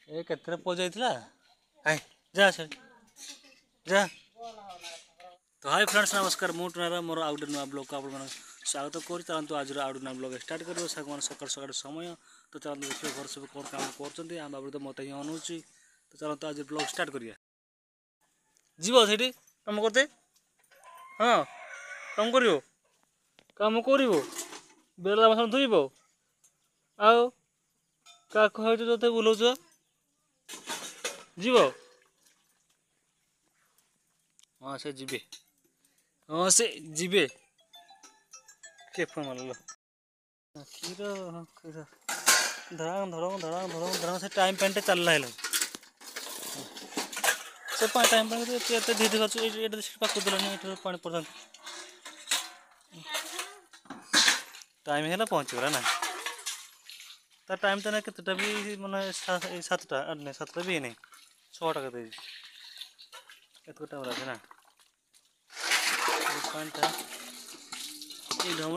ए केतरे पो जाइतला हाय जा से जा। तो हाय फ्रेंड्स नमस्कार मुझे मोर आउट नुआ ब्लॉग को आप स्वागत कर चलते आज आउट नुआ ब्लॉग स्टार्ट कर सकाल सकाल समय तो चलते देखिए घर सब कौन काम कर बाबू तो मत ही अनुची तो चलते आज ब्लॉग स्टार्ट करिए जीव से कम करते हाँ कम कर कम कर बेला बासन धुब आउ क्या कह ते बुलाऊच जीव हाँ से जीवे हाँ से जीवे के फोन मारल क्षीर क्षीर धड़ांग धड़ंग धड़ांग धड़ंग धड़ांग से टाइम पेंटे चल रहा है से टाइम पेंट धीरे धीरे पाक देलानी पानी पर्यंत टाइम है पहुँचगला ना तार टाइम तो ना केतटा भी माने 7टा 8 नहीं 7टा भी नहीं 6टा के एत टाइम लगे ना पानीटा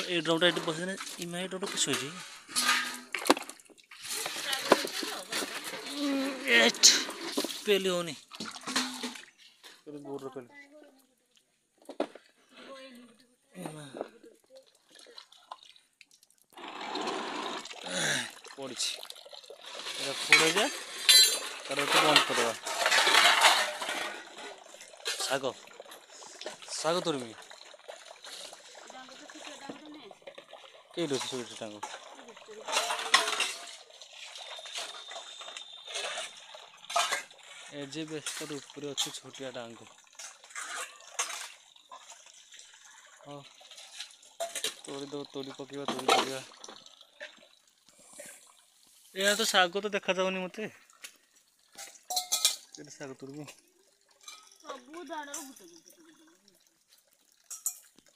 ये ड्रमटा ये बस इमा ये ड्रमटा किस पेली होनी बोर पेली पड़ी फोड़े जा तार तो बंद करवा शाग शाग तोड़मी कई रोचे टांग एजे बेस्टर ऊपर अच्छे छोटिया डांग हाँ तोड़ी दो तोड़ी पकेवा तोड़ी पकेवा ये तो शाग तो देखा जाऊनी मते शाग तोड़बू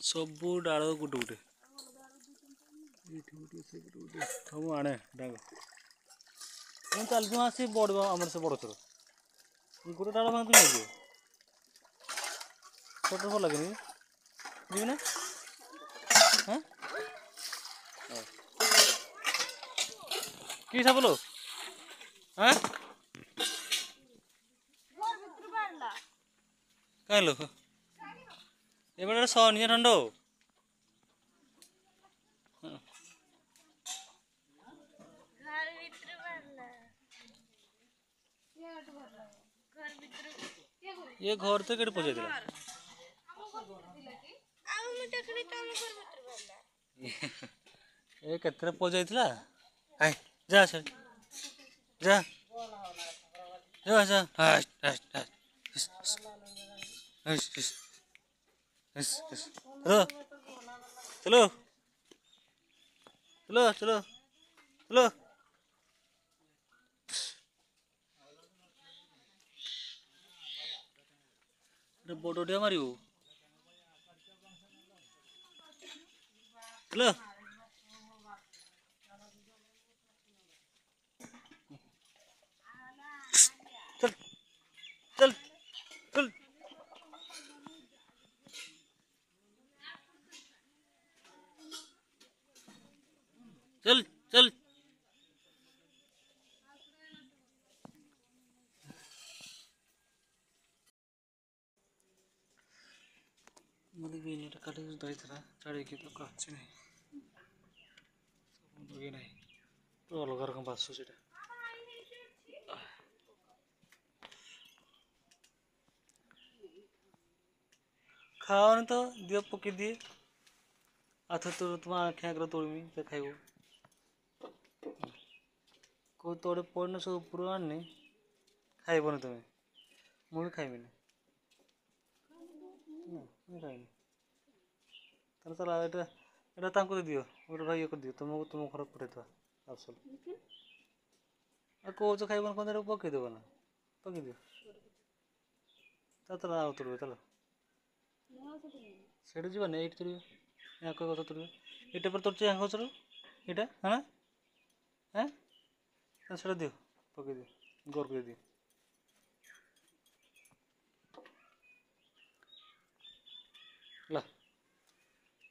सबू डाल गोटे गोटे सब आने डांग चलती आसी बड़ आम से बड़ थर गोटे डाल भांग नहीं छोट भल लगे जी ना हाँ कि सब लो हाँ कहीं लो ये बड़े सोनिया ठंडो ये घर तो केटे पहुंचे ये केतरे पहुंचे हाय जा से जा जा जा हाय चलो चलो चलो चलो चलो बड़ोडिया मार चलो चल चल चल चल चल मुझे भी नहीं काटे दाई था चाड़े की तो काचे नहीं लगे नहीं तो अलग रकम बात सोचे खाओ नहीं तो दियो पके दिए आथ तो तुम आँखें आगे तोड़मी तो खाइब को तोड़े पड़ने सब ऊपर आने खाइबन तुम्हें मुझे खाइबी ना खाइबी तार चला ये दियो गोटे भाई ये कर दियो तुमको तुम घर पठेद आसल कौच खाइबन कौन पकईदेव ना पकई दियो चल आउ तोड़े चलो से जीवन ये तोड़े यहाँ कथा तोड़े ये पर तोड़े यहाँ गचर यहाँ है ना हाँ से दियो पकई दियो गोर कर दियो ला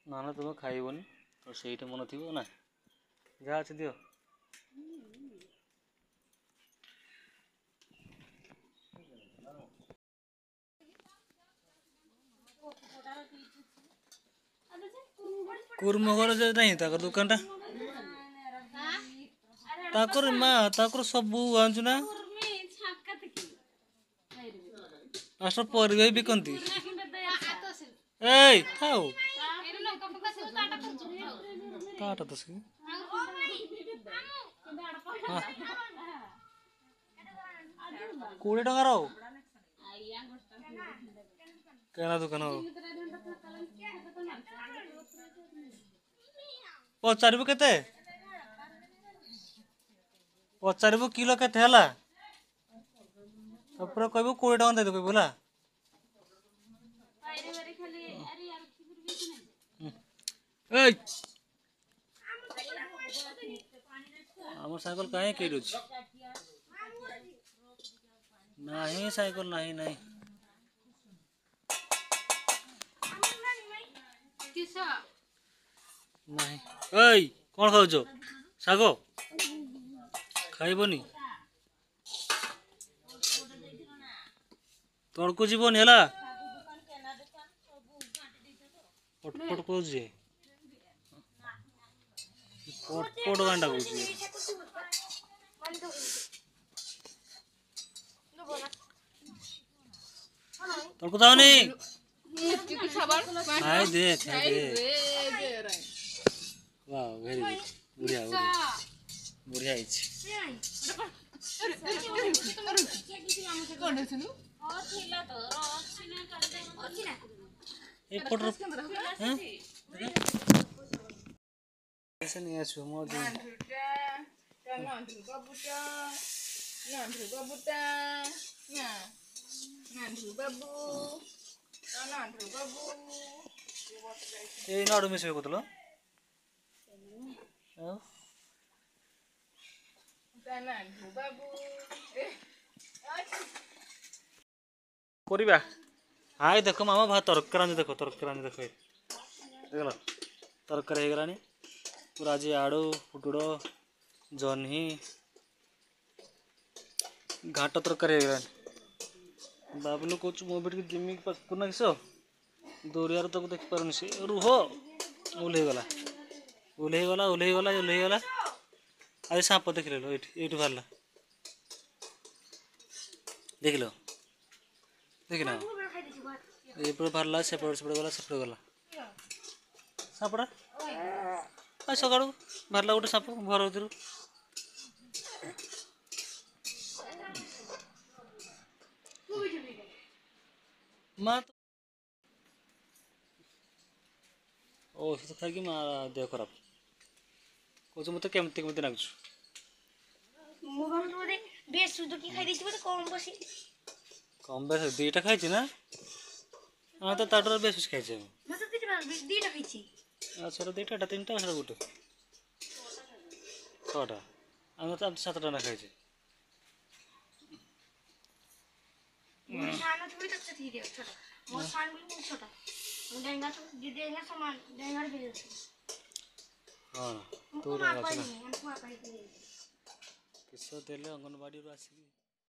ना ना तुम खाइबनी तो सहीटा मन थी ना जहाँ अच्छे दियो कुर्म घर जे नहीं ताकर दुकान टा ताकर माँ ताकर सब आंचु ना मास्टर परिवे बिकंती ए खाओ काटा तो सही 20 टंकार केना दुकान पचारू केते पचारू किलो केते हला तपर कहबो 20 टंका दे दे कहबो हला ए हमर साइकिल काहे केरो छी नहीं साइकिल नहीं नहीं नहीं ओय कोन खाउछो सागो खाइबोनी तड़को जीवन हैला पटपट को जे पटपट गांडा को जे तड़को जाओनी हाय दे वाह वेरी गुड बढ़िया बढ़िया इच ए फोटो हैं ऐसे नहीं है सुमो दे ए नाडु मिसे को तलो करिबा हाय देखो मामा भात तरकारी देखो देखला तरकारी हे गलानी पूरा जी आड़ू फुटुड़ो जन्ही घाट तरकारी हे गलानी बाबलू कोच मो बेट जिमी पकना किसो दोरियार तक देख पारुनी से रुह ओले गला आज सांप देख लो ये बाहर देख लो देखना ये बाहर सेपटे गला सापड़ा सका बाहर गोटे साप घर भर माँ औषध खाई माँ देह खराब कौच मत केमती केमती नागुच कम बेस दीटा खाई ना हाँ तो ताटर बेस खाई अच्छा दीटा तीन टा गोटे 6टा आम तो 7टा ना खाई हाँ तो किस अंगनवाड़ी आसिक